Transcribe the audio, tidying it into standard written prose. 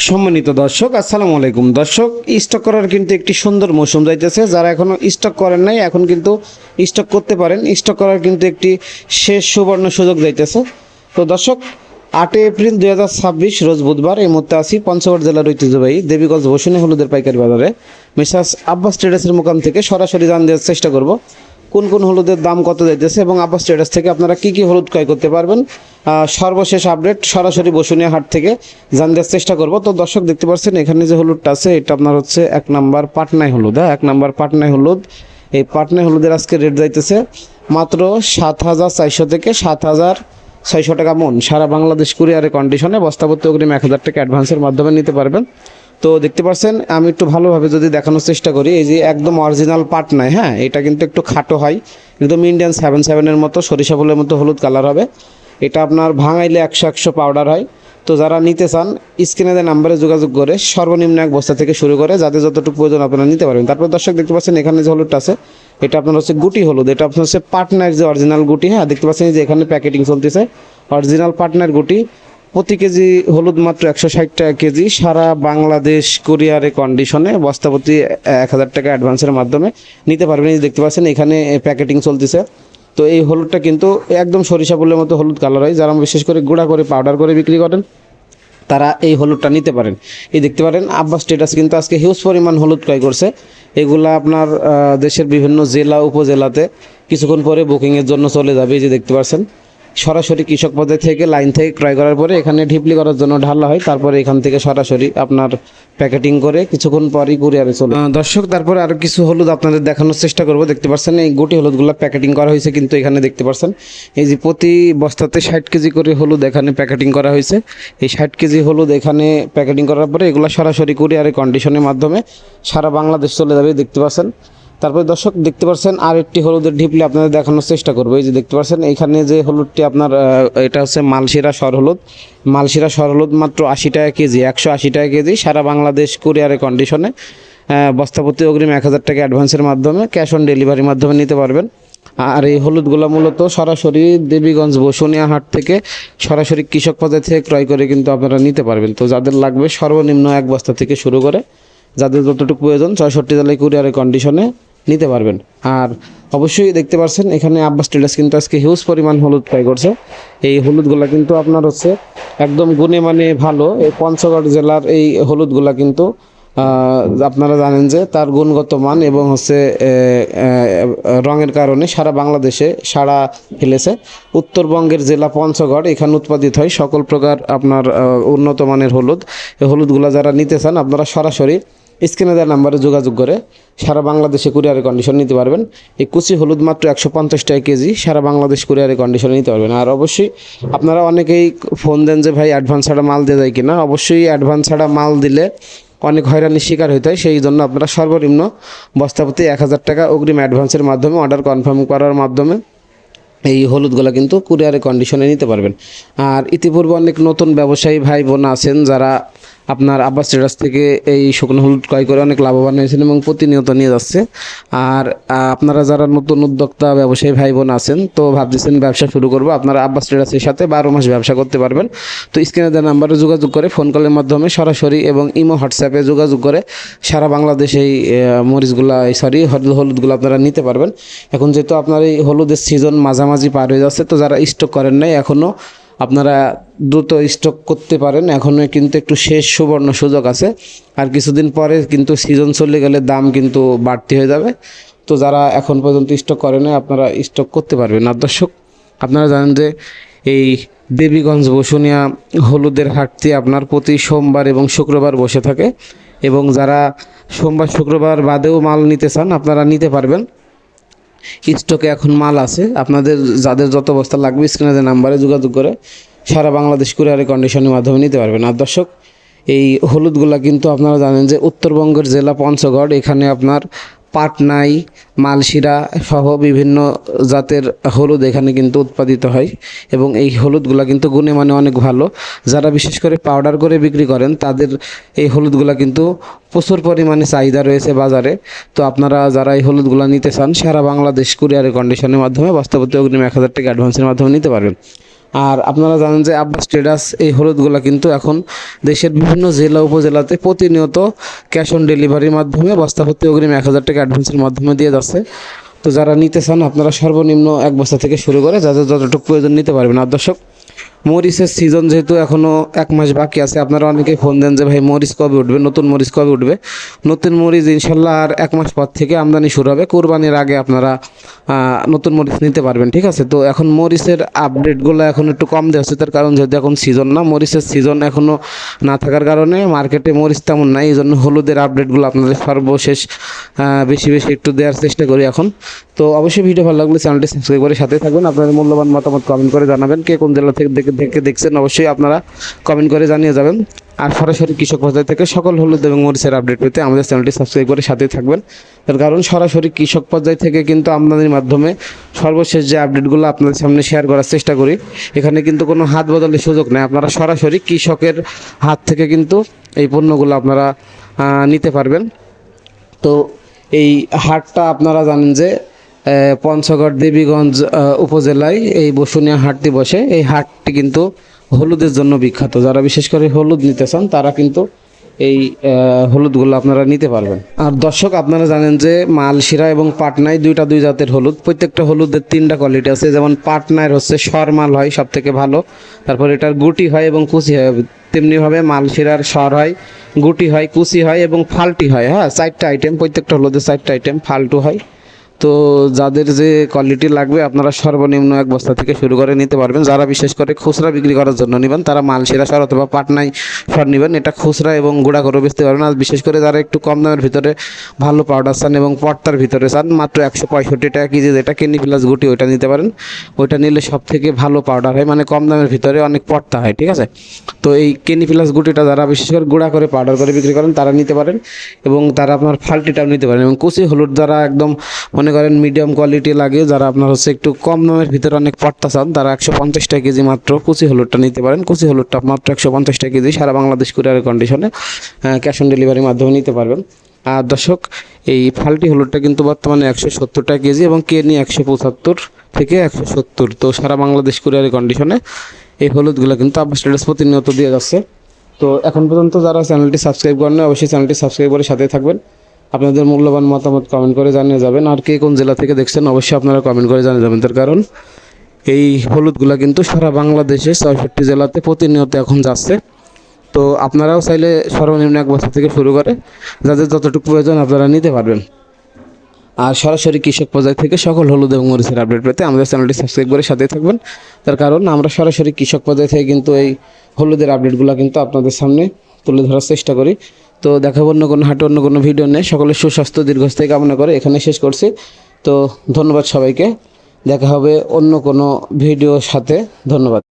সম্মানিত দর্শক, আসসালামু আলাইকুম। দর্শক, স্টক করার কিন্তু একটি সুন্দর মৌসুম যাইতেছে। যারা এখনো স্টক করেন নাই, এখন কিন্তু স্টক করতে পারেন। স্টক করার কিন্তু একটি শেষ সুবর্ণ সুযোগ যাইতেছে। তো দর্শক, 8 এপ্রিল 2026 রোজ বুধবার এই মুহূর্তে আছি পঞ্চগড় জেলার ঐতিহ্যবাহী দেবীগঞ্জ বসুনি হলুদের পাইকারি বাজারে। মিসাস আব্বাস ট্রেডার্সের মোকাম থেকে সরাসরি জান দেওয়ার চেষ্টা করব কোন কোন হলুদের দাম কত যাইতেছে এবং আব্বাস ট্রেডার্স থেকে আপনারা কি কি হলুদ ক্রয় করতে পারবেন। সর্বশেষ আপডেট সরাসরি বসুনিয়া হাট থেকে জান দেওয়ার চেষ্টা করব। তো দর্শক, দেখতে পাচ্ছেন এখানে যে হলুদটা আছে এটা আপনার হচ্ছে 1 নাম্বার পাটনাই হলুদ। 1 নাম্বার পাটনাই হলুদ। এই পাটনাই হলুদের আজকে রেট যাইতেছে মাত্র 7,400 থেকে 7,600 টাকা মন। সারা বাংলাদেশ কুরিয়ারে কন্ডিশনে বস্তাপত্তি অগ্রিম 1,000 টাকা অ্যাডভান্সের মাধ্যমে নিতে পারবেন। তো দেখতে পাচ্ছেন, আমি একটু ভালোভাবে যদি দেখানোর চেষ্টা করি, এই যে একদম অরিজিনাল পাটনাই, হ্যাঁ, এটা কিন্তু একটু খাটো হয়, একদম ইন্ডিয়ান 7-7 মতো সরিষা ফুলের মতো হলুদ কালার হবে। এটা আপনার ভাঙাইলে 100 পাউডার হয়। তো যারা নিতে চান স্ক্রিনে দেওয়া নাম্বারে যোগাযোগ করে সর্বনিম্ন 1 বস্তা থেকে শুরু করে যাদের যতটুকু প্রয়োজন আপনারা নিতে পারবেন। তারপর দর্শক, দেখতে পাচ্ছেন এখানে যে হলুদটা আছে এটা আপনার হচ্ছে গুটি হলুদ। এটা আপনার হচ্ছে পাটনার যে অরিজিনাল গুটি, হ্যাঁ, দেখতে পাচ্ছেন যে এখানে প্যাকেটিং চলতেছে অরিজিনাল পাটনার গুটি। প্রতি কেজি হলুদ মাত্র 160 টাকা কেজি। সারা বাংলাদেশ কুরিয়ারে কন্ডিশনে বস্তাপতি 1,000 টাকা অ্যাডভান্সের মাধ্যমে নিতে পারবেন। এই দেখতে পাচ্ছেন এখানে প্যাকেটিং চলতেছে। তো এই হলুদটা কিন্তু একদম সরিষা ফুলের মতো হলুদ কালার হয়। যারা বিশেষ করে গুঁড়া করে পাউডার করে বিক্রি করেন তারা এই হলুদটা নিতে পারেন। এই দেখতে পারেন আব্বাস ট্রেডার্স কিন্তু আজকে হিউজ পরিমাণ হলুদ ক্রয় করছে। এগুলা আপনার দেশের বিভিন্ন জেলা উপজেলাতে কিছুক্ষণ পরে বুকিংয়ের জন্য চলে যাবে। এই যে দেখতে পাচ্ছেন সরাসরি কৃষক পর্যায় থেকে লাইন থেকে ক্রয় করার পরে এখানে ঢিপলি করার জন্য ঢালা হয়, তারপরে এখান থেকে সরাসরি আপনার প্যাকেটিং করে কিছুক্ষণ পরই কুরিয়ারে চলে। দর্শক, তারপরে আরও কিছু হলুদ আপনাদের দেখানোর চেষ্টা করব। দেখতে পাচ্ছেন এই গুটি হলুদগুলো প্যাকেটিং করা হয়েছে, কিন্তু এখানে দেখতে পাচ্ছেন এই যে প্রতি বস্তাতে 60 কেজি করে হলুদ এখানে প্যাকেটিং করা হয়েছে। এই 60 কেজি হলুদ এখানে প্যাকেটিং করার পরে এগুলো সরাসরি কুরিয়ারে কন্ডিশনের মাধ্যমে সারা বাংলাদেশ চলে যাবে। দেখতে পাচ্ছেন। তারপরে দর্শক, দেখতে পাচ্ছেন আরেকটি হলুদের ঢিপলি আপনাদের দেখানোর চেষ্টা করবো। এই যে দেখতে পাচ্ছেন এখানে যে হলুদটি আপনার এটা হচ্ছে মালশিরা সর হলুদ। মালশিরা সর হলুদ মাত্র 80 টাকা কেজি, 180 টাকা কেজি। সারা বাংলাদেশ কুরিয়ারে কন্ডিশনে বস্তাপতি অগ্রিম 1,000 টাকা অ্যাডভান্সের মাধ্যমে ক্যাশ অন ডেলিভারির মাধ্যমে নিতে পারবেন। আর এই হলুদগুলো মূলত সরাসরি দেবীগঞ্জ বসুনিয়া হাট থেকে সরাসরি কৃষক পর্যায় থেকে ক্রয় করে কিন্তু আপনারা নিতে পারবেন। তো যাদের লাগবে সর্বনিম্ন 1 বস্তা থেকে শুরু করে যাদের যতটুকু প্রয়োজন 64 জেলায় কুরিয়ারে কন্ডিশনে নিতে পারবেন। আর অবশ্যই দেখতে পাচ্ছেন এখানে আব্বাস ট্রেডার্স কিন্তু আজকে হিউজ পরিমাণ হলুদ ক্রয় করছে। এই হলুদগুলা কিন্তু আপনার হচ্ছে একদম গুণে মানে ভালো। এই পঞ্চগড় জেলার এই হলুদগুলা কিন্তু আপনারা জানেন যে তার গুণগত মান এবং হচ্ছে রঙের কারণে সারা বাংলাদেশে সাড়া ফেলেছে। উত্তরবঙ্গের জেলা পঞ্চগড়, এখানে উৎপাদিত হয় সকল প্রকার আপনার উন্নত মানের হলুদ। এই হলুদগুলা যারা নিতে চান আপনারা সরাসরি স্ক্রিনে দেওয়া নাম্বারে যোগাযোগ করে সারা বাংলাদেশে কুরিয়ারে কন্ডিশন নিতে পারবেন। এই কুচি হলুদ মাত্র 150 টাকা কেজি, সারা বাংলাদেশ কুরিয়ারে কন্ডিশনে নিতে পারবেন। আর অবশ্যই আপনারা অনেকেই ফোন দেন যে ভাই অ্যাডভান্স ছাড়া মাল দিয়ে যায় কিনা। অবশ্যই অ্যাডভান্স ছাড়া মাল দিলে অনেক হয়রানির শিকার হতে হয়। সেই জন্য আপনারা সর্বনিম্ন বস্তাপতি 1,000 টাকা অগ্রিম অ্যাডভান্সের মাধ্যমে অর্ডার কনফার্ম করার মাধ্যমে এই হলুদগুলো কিন্তু কুরিয়ারে কন্ডিশনে নিতে পারবেন। আর ইতিপূর্বে অনেক নতুন ব্যবসায়ী ভাই বোন আছেন যারা আপনার আব্বাস ট্রেডার্স থেকে এই শুকনো হলুদ ক্রয় করে অনেক লাভবান হয়েছেন এবং প্রতিনিয়ত নিয়ে যাচ্ছে। আর আপনারা যারা নতুন উদ্যোক্তা ব্যবসায়ী ভাই বোন আছেন তো ভাবতেছেন ব্যবসা শুরু করবো, আপনারা আব্বাস ট্রেডার্সের সাথে 12 মাস ব্যবসা করতে পারবেন। তো স্ক্রিনে দেওয়া নাম্বারে যোগাযোগ করে ফোন কলের মাধ্যমে সরাসরি এবং ইমো হোয়াটসঅ্যাপে যোগাযোগ করে সারা বাংলাদেশে এই মরিচগুলা হলুদগুলো আপনারা নিতে পারবেন। এখন যেহেতু আপনার এই হলুদের সিজন মাঝামাঝি পার হয়ে যাচ্ছে, তো যারা স্টক করেন নাই এখনও আপনারা দ্রুত স্টক করতে পারেন। এখনও কিন্তু একটু শেষ সুবর্ণ সুযোগ আছে। আর কিছুদিন পরে কিন্তু সিজন চলে গেলে দাম কিন্তু বাড়তি হয়ে যাবে। তো যারা এখন পর্যন্ত স্টক করেন আপনারা স্টক করতে পারবেন। আর দর্শক, আপনারা জানেন যে এই দেবীগঞ্জ বসুনিয়া হলুদের হাটটি আপনার প্রতি সোমবার এবং শুক্রবার বসে থাকে এবং যারা সোমবার শুক্রবার বাদেও মাল নিতে চান আপনারা নিতে পারবেন। স্টকে এখন মাল আছে, আপনাদের যাদের যত বস্তা লাগবে স্ক্রিনে যে নাম্বারে যোগাযোগ করে সারা বাংলাদেশ কুরিয়ারে কন্ডিশনের মাধ্যমে নিতে পারবেন। আর দর্শক, এই হলুদগুলা কিন্তু আপনারা জানেন যে উত্তরবঙ্গের জেলা পঞ্চগড়, এখানে আপনার পাটনাই, মালশিরা সহ বিভিন্ন জাতের হলুদ এখানে কিন্তু উৎপাদিত হয় এবং এই হলুদগুলা কিন্তু গুণে মানে অনেক ভালো। যারা বিশেষ করে পাউডার করে বিক্রি করেন তাদের এই হলুদগুলা কিন্তু প্রচুর পরিমাণে চাহিদা রয়েছে বাজারে। তো আপনারা যারা এই হলুদগুলা নিতে চান সারা বাংলাদেশ কুরিয়ারে কন্ডিশনের মাধ্যমে বস্তাপতি অগ্রিম 1,000 টাকা অ্যাডভান্সের মাধ্যমে নিতে পারবেন। আর আপনারা জানেন যে আব্বাস ট্রেডার্স এই হলুদগুলো কিন্তু এখন দেশের বিভিন্ন জেলা উপজেলাতে প্রতিনিয়ত ক্যাশ অন ডেলিভারির মাধ্যমে বস্তা প্রতি অগ্রিম 1,000 টাকা অ্যাডভান্সের মাধ্যমে দিয়ে যাচ্ছে। তো যারা নিতে চান আপনারা সর্বনিম্ন 1 বস্তা থেকে শুরু করে যাদের যতটুকু প্রয়োজন নিতে পারবেন। আর দর্শক, মরিচের সিজন যেহেতু এখনও 1 মাস বাকি আছে, আপনারা অনেকেই ফোন দেন যে ভাই মরিচ কবে উঠবে, নতুন মরিচ কবে উঠবে। নতুন মরিচ ইনশাল্লাহ আর 1 মাস পর থেকে আমদানি শুরু হবে। কোরবানির আগে আপনারা নতুন মরিচ নিতে পারবেন, ঠিক আছে। তো এখন মরিচের আপডেটগুলো এখন একটু কম দেওয়া হচ্ছে, তার কারণ যেহেতু এখন সিজন না, মরিচের সিজন এখনও না থাকার কারণে মার্কেটে মরিচ তেমন নাই। এই জন্য হলুদের আপডেটগুলো আপনাদের সর্বশেষ বেশি বেশি একটু দেওয়ার চেষ্টা করি এখন। তো অবশ্যই ভিডিও ভালো লাগলে চ্যানেলটি সাবস্ক্রাইব করে সাথে থাকবেন। আপনাদের মূল্যবান মতামত কমেন্ট করে জানাবেন। কে কোন জেলা থেকে দেখছেন অবশ্যই আপনারা কমেন্ট করে জানিয়ে যাবেন। আর সরাসরি কৃষক বাজার থেকে সকল হলুদ এবং মরিচের আপডেট পেতে আমাদের চ্যানেলটি সাবস্ক্রাইব করে সাথেই থাকবেন। তার কারণ সরাসরি কৃষক পর্যায় থেকে কিন্তু আমদানির মাধ্যমে সর্বশেষ যে আপডেটগুলো আপনাদের সামনে শেয়ার করার চেষ্টা করি। এখানে কিন্তু কোনো হাত বদলের সুযোগ নেই, আপনারা সরাসরি কৃষকের হাত থেকে কিন্তু এই পণ্যগুলো আপনারা নিতে পারবেন। তো এই হাটটা আপনারা জানেন যে পঞ্চগড় দেবীগঞ্জ উপজেলায় এই বসুনিয়া হাটটি বসে। এই হাটটি কিন্তু হলুদের জন্য বিখ্যাত। যারা বিশেষ করে হলুদ নিতে চান তারা কিন্তু এই হলুদগুলো আপনারা নিতে পারবেন। আর দর্শক, আপনারা জানেন যে মালশিরা এবং পাটনায় দুই জাতের হলুদ। প্রত্যেকটা হলুদের 3টা কোয়ালিটি আছে। যেমন পাটনায় হচ্ছে সরমাল হয় সব থেকে ভালো, তারপর এটার গুটি হয় এবং কুচি হয়। তেমনিভাবে মালশিরার সর হয়, গুটি হয়, কুচি হয় এবং ফাল্টি হয়। হ্যাঁ, 4টা আইটেম, প্রত্যেকটা হলুদের 4টা আইটেম, ফাল্টু হয়। তো যাদের যে কোয়ালিটি লাগবে আপনারা সর্বনিম্ন 1 বস্তা থেকে শুরু করে নিতে পারবেন। যারা বিশেষ করে খুচরা বিক্রি করার জন্য নেবেন তারা মালশিরা সর অথবা পাটনাই সর নেবেন। এটা খুচরা এবং গুঁড়া করে বেচতে পারবেন। আর বিশেষ করে যারা একটু কম দামের ভিতরে ভালো পাউডার চান এবং পর্তার ভিতরে চান, মাত্র 165 টাকা কেজি যেটা কেনি প্লাস গুটি, ওইটা নিতে পারেন। ওইটা নিলে সব থেকে ভালো পাউডার হয়, মানে কম দামের ভিতরে অনেক পর্তা হয়, ঠিক আছে। তো এই কেনি প্লাস গুটিটা যারা বিশেষ করে গুঁড়া করে পাউডার করে বিক্রি করেন তারা নিতে পারেন, এবং তারা আপনার ফাল্টিটাও নিতে পারেন। এবং কুচি হলুদ যারা একদম মনে করেন মিডিয়াম কোয়ালিটি লাগে, যারা আপনার হচ্ছে একটু কম দামের ভিতরে অনেক পর্তা চান, তারা 150 টাকা কেজি মাত্র কুচি হলুদটা নিতে পারেন। কুচি হলুদটা মাত্র 150 টাকা কেজি সারা বাংলাদেশ কুরিয়ারের কন্ডিশনে ক্যাশ অন ডেলিভারির মাধ্যমে নিতে পারবেন। আর দর্শক, এই ফাল্টি হলুদটা কিন্তু বর্তমানে 170 টাকা কেজি এবং কেনি 175 থেকে 170। তো সারা বাংলাদেশ কুরিয়ারের কন্ডিশনে এই হলুদগুলো কিন্তু আব্বাস ট্রেডার্স প্রতিনিয়ত দিয়ে যাচ্ছে। তো এখন পর্যন্ত যারা চ্যানেলটি সাবস্ক্রাইব করেন না অবশ্যই চ্যানেলটি সাবস্ক্রাইব করে সাথে থাকবেন। আপনাদের মূল্যবান মতামত কমেন্ট করে জানিয়ে যাবেন। আর কে কোন জেলা থেকে দেখছেন অবশ্যই আপনারা কমেন্ট করে জানিয়ে যাবেন। তার কারণ এই হলুদগুলা কিন্তু সারা বাংলাদেশে 64 জেলাতে প্রতিনিয়ত এখন যাচ্ছে। তো আপনারাও চাইলে সর্বনিম্ন 1 বছর থেকে শুরু করে যাদের যতটুকু প্রয়োজন আপনারা নিতে পারবেন। আর সরাসরি কৃষক পর্যায় থেকে সকল হলুদ এবং মরিচের আপডেট পেতে আমাদের চ্যানেলটি সাবস্ক্রাইব করে সাথে থাকবেন। তার কারণ আমরা সরাসরি কৃষক পর্যায় থেকে কিন্তু এই হলুদের আপডেটগুলো কিন্তু আপনাদের সামনে তুলে ধরার চেষ্টা করি। তো দেখাবো অন্য কোনো হাটে অন্য কোনো ভিডিও নেই। সকলের সুস্বাস্থ্য দীর্ঘস্থায়ী কামনা করে এখানে শেষ করছি। তো ধন্যবাদ সবাইকে, দেখা হবে অন্য কোনো ভিডিওর সাথে। ধন্যবাদ।